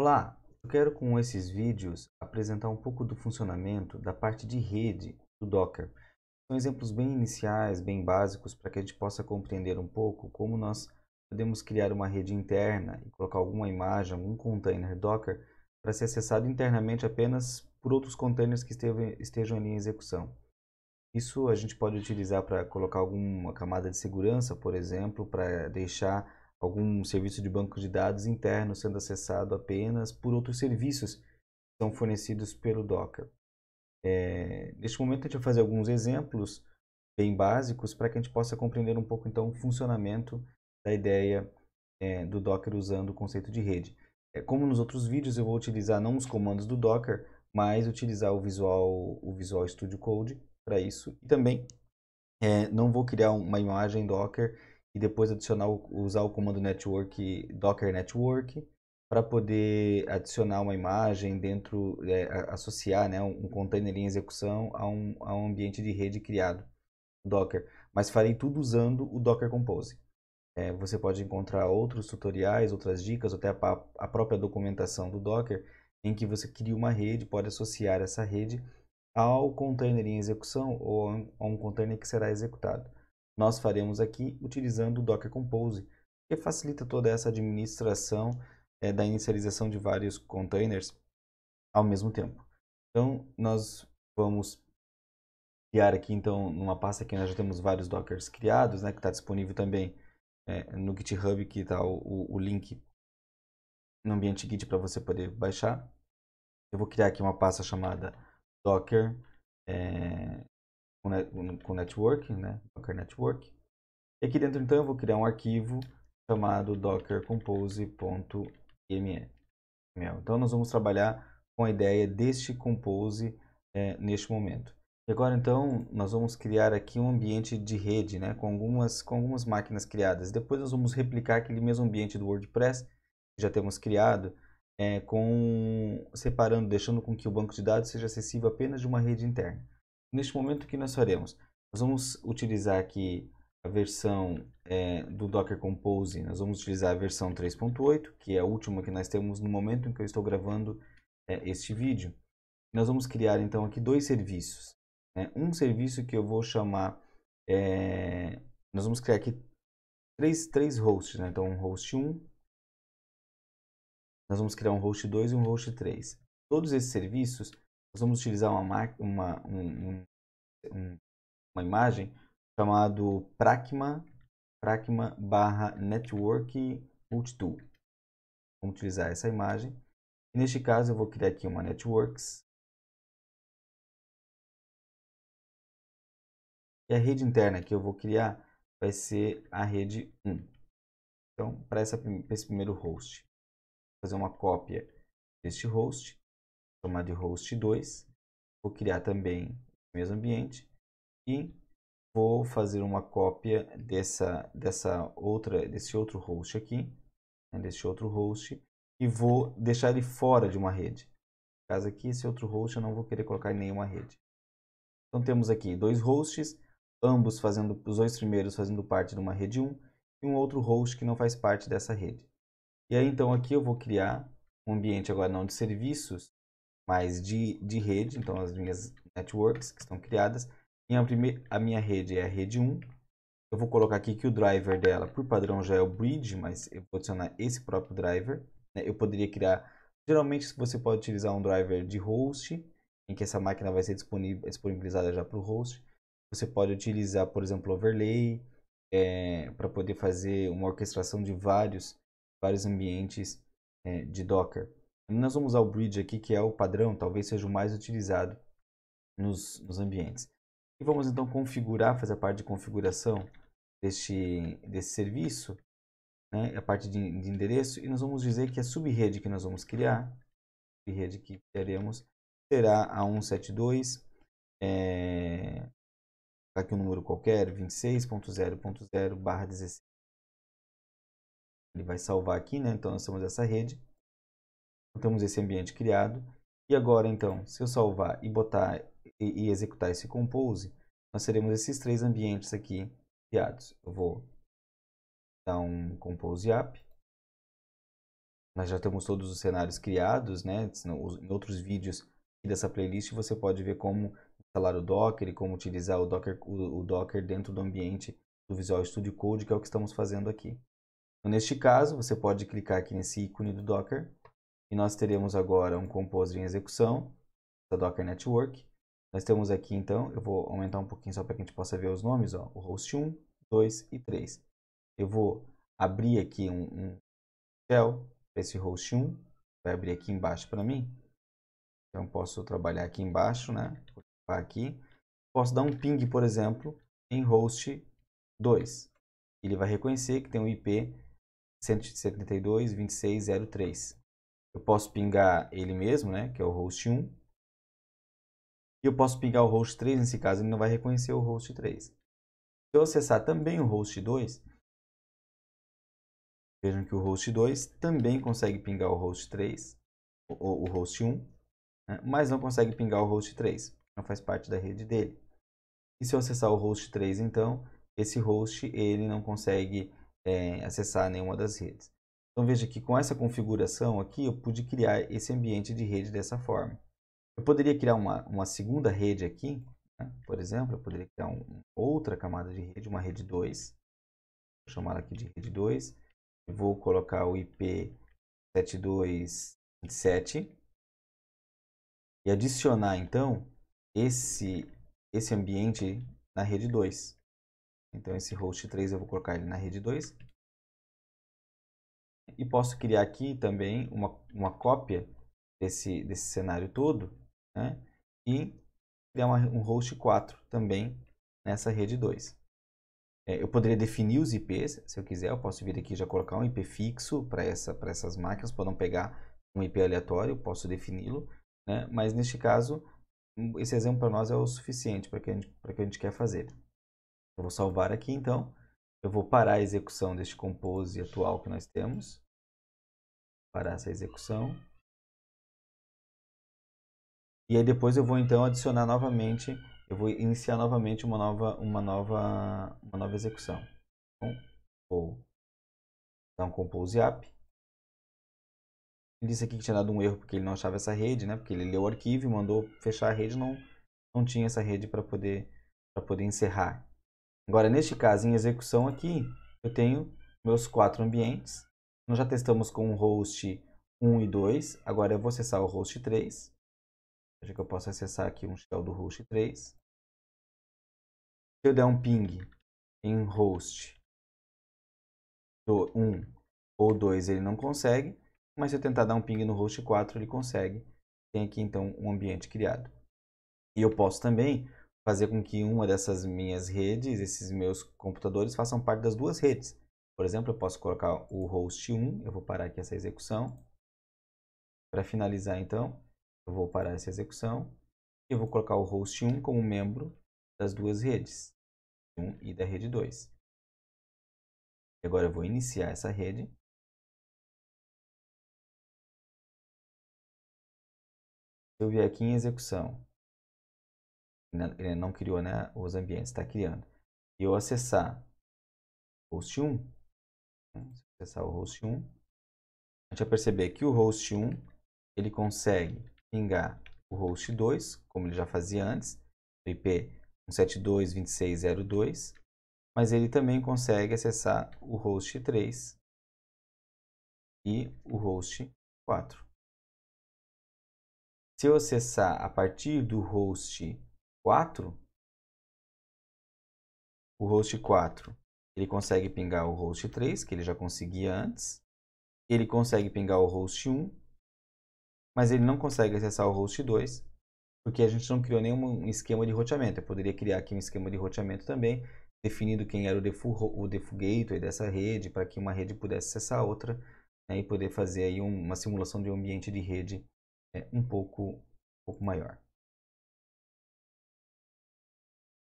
Olá, eu quero com esses vídeos apresentar um pouco do funcionamento da parte de rede do Docker. São exemplos bem iniciais, bem básicos, para que a gente possa compreender um pouco como nós podemos criar uma rede interna e colocar alguma imagem, algum container Docker para ser acessado internamente apenas por outros containers que estejam ali em execução. Isso a gente pode utilizar para colocar alguma camada de segurança, por exemplo, para deixar algum serviço de banco de dados interno sendo acessado apenas por outros serviços que são fornecidos pelo Docker. Neste momento a gente vai fazer alguns exemplos bem básicos para que a gente possa compreender um pouco então o funcionamento da ideia do Docker usando o conceito de rede. Como nos outros vídeos eu vou utilizar não os comandos do Docker, mas utilizar o Visual Studio Code para isso. E também não vou criar uma imagem Docker e depois usar o comando network, Docker Network, para poder adicionar uma imagem dentro, associar, né, um container em execução a um ambiente de rede criado, Docker. Mas farei tudo usando o Docker Compose. Você pode encontrar outros tutoriais, outras dicas, até a própria documentação do Docker, em que você cria uma rede, pode associar essa rede ao container em execução ou a um container que será executado. Nós faremos aqui utilizando o Docker Compose, que facilita toda essa administração da inicialização de vários containers ao mesmo tempo. Então, nós vamos criar aqui, então, numa pasta que nós já temos vários Dockers criados, né, que está disponível também no GitHub, que está o link no ambiente Git para você poder baixar. Eu vou criar aqui uma pasta chamada Docker com network, né? Docker Network. E aqui dentro então eu vou criar um arquivo chamado dockercompose.yml. Então nós vamos trabalhar com a ideia deste compose neste momento. E agora então nós vamos criar aqui um ambiente de rede, né? Com algumas máquinas criadas. Depois nós vamos replicar aquele mesmo ambiente do WordPress que já temos criado, separando, deixando com que o banco de dados seja acessível apenas de uma rede interna. Neste momento, o que nós faremos? Nós vamos utilizar aqui a versão do Docker Compose, nós vamos utilizar a versão 3.8, que é a última que nós temos no momento em que eu estou gravando este vídeo. Nós vamos criar então aqui dois serviços. Um serviço que eu vou chamar, nós vamos criar aqui três hosts, né? Então um host 1, nós vamos criar um host 2 e um host 3. Todos esses serviços, nós vamos utilizar uma imagem chamado Pragma barra Network Multitool. Vamos utilizar essa imagem. E neste caso eu vou criar aqui uma Networks. E a rede interna que eu vou criar vai ser a rede 1. Então, para esse primeiro host, vou fazer uma cópia deste host, chamar de host 2. Vou criar também o mesmo ambiente e vou fazer uma cópia desse outro host aqui, né, desse outro host, e vou deixar ele fora de uma rede. No caso aqui, esse outro host eu não vou querer colocar em nenhuma rede. Então temos aqui dois hosts, os dois primeiros fazendo parte de uma rede 1 e um outro host que não faz parte dessa rede. E aí então aqui eu vou criar um ambiente agora não de serviços, mas de rede, então as minhas networks que estão criadas. E a minha rede é a rede 1. Eu vou colocar aqui que o driver dela, por padrão, já é o bridge, mas eu vou adicionar esse próprio driver. Eu poderia criar, geralmente você pode utilizar um driver de host, em que essa máquina vai ser disponibilizada já para o host. Você pode utilizar, por exemplo, overlay, para poder fazer uma orquestração de vários ambientes de Docker. Nós vamos usar o bridge aqui, que é o padrão, talvez seja o mais utilizado nos ambientes. E vamos então fazer a parte de configuração desse serviço, né, a parte de endereço, e nós vamos dizer que a subrede que nós vamos criar, a subrede que teremos, será a 172, aqui um número qualquer, 26.0.0/16. Ele vai salvar aqui, né? Então nós temos essa rede, temos esse ambiente criado, e agora então, se eu salvar e botar e executar esse compose, nós teremos esses três ambientes aqui criados. Eu vou dar um compose app, nós já temos todos os cenários criados, né? Em outros vídeos dessa playlist você pode ver como instalar o Docker e como utilizar o Docker dentro do ambiente do Visual Studio Code, que é o que estamos fazendo aqui. Então, neste caso, você pode clicar aqui nesse ícone do Docker e nós teremos agora um Composer em execução da Docker Network. Nós temos aqui, então, eu vou aumentar um pouquinho só para que a gente possa ver os nomes, ó, o host 1, 2 e 3. Eu vou abrir aqui um shell para esse host 1, vai abrir aqui embaixo para mim. Então, posso trabalhar aqui embaixo, né? Vou clicar aqui. Posso dar um ping, por exemplo, em host 2. Ele vai reconhecer que tem um IP 172.26.03. Eu posso pingar ele mesmo, né? Que é o host 1. E eu posso pingar o host 3, nesse caso ele não vai reconhecer o host 3. Se eu acessar também o host 2, vejam que o host 2 também consegue pingar o host 3, o host 1, né? Mas não consegue pingar o host 3, não faz parte da rede dele. E se eu acessar o host 3, então, esse host ele não consegue acessar nenhuma das redes. Então veja que com essa configuração aqui, eu pude criar esse ambiente de rede dessa forma. Eu poderia criar uma segunda rede aqui, né? Por exemplo, eu poderia criar outra camada de rede, uma rede 2. Vou chamar aqui de rede 2. Eu vou colocar o IP 7227 e adicionar, então, esse ambiente na rede 2. Então, esse host 3 eu vou colocar ele na rede 2. E posso criar aqui também uma cópia desse cenário todo, né? E criar um host 4 também nessa rede 2. Eu poderia definir os IPs, se eu quiser, eu posso vir aqui e já colocar um IP fixo para essas máquinas, para não pegar um IP aleatório, eu posso defini-lo, né? Mas neste caso, esse exemplo para nós é o suficiente para o que a gente quer fazer. Eu vou salvar aqui então, eu vou parar a execução deste compose atual que nós temos, parar essa execução. E aí depois eu vou então adicionar novamente, eu vou iniciar novamente uma nova execução. Então, vou dar um compose app. Ele disse aqui que tinha dado um erro porque ele não achava essa rede, né? Porque ele leu o arquivo e mandou fechar a rede, não tinha essa rede para poder encerrar. Agora, neste caso, em execução aqui, eu tenho meus 4 ambientes. Nós já testamos com o host 1 e 2. Agora eu vou acessar o host 3. Veja que eu posso acessar aqui um shell do host 3. Se eu der um ping em host 1 ou 2, ele não consegue. Mas se eu tentar dar um ping no host 4, ele consegue. Tem aqui então um ambiente criado. E eu posso também fazer com que uma dessas minhas redes, esses meus computadores, façam parte das duas redes. Por exemplo, eu posso colocar o host 1, eu vou parar aqui essa execução. Para finalizar então, eu vou parar essa execução. E eu vou colocar o host 1 como membro das duas redes, 1 e da rede 2. E agora eu vou iniciar essa rede. Se eu vier aqui em execução, ele não criou, né, os ambientes, está criando. E eu acessar o host 1, se eu acessar o host 1, a gente vai perceber que o host 1 ele consegue pingar o host 2, como ele já fazia antes, o IP 172.26.02, mas ele também consegue acessar o host 3 e o host 4. Se eu acessar a partir do host 4, o host 4 ele consegue pingar o host 3, que ele já conseguia antes. Ele consegue pingar o host 1, mas ele não consegue acessar o host 2, porque a gente não criou nenhum esquema de roteamento. Eu poderia criar aqui um esquema de roteamento também, definindo quem era o default gateway dessa rede, para que uma rede pudesse acessar a outra, né, e poder fazer aí uma simulação de um ambiente de rede um pouco maior.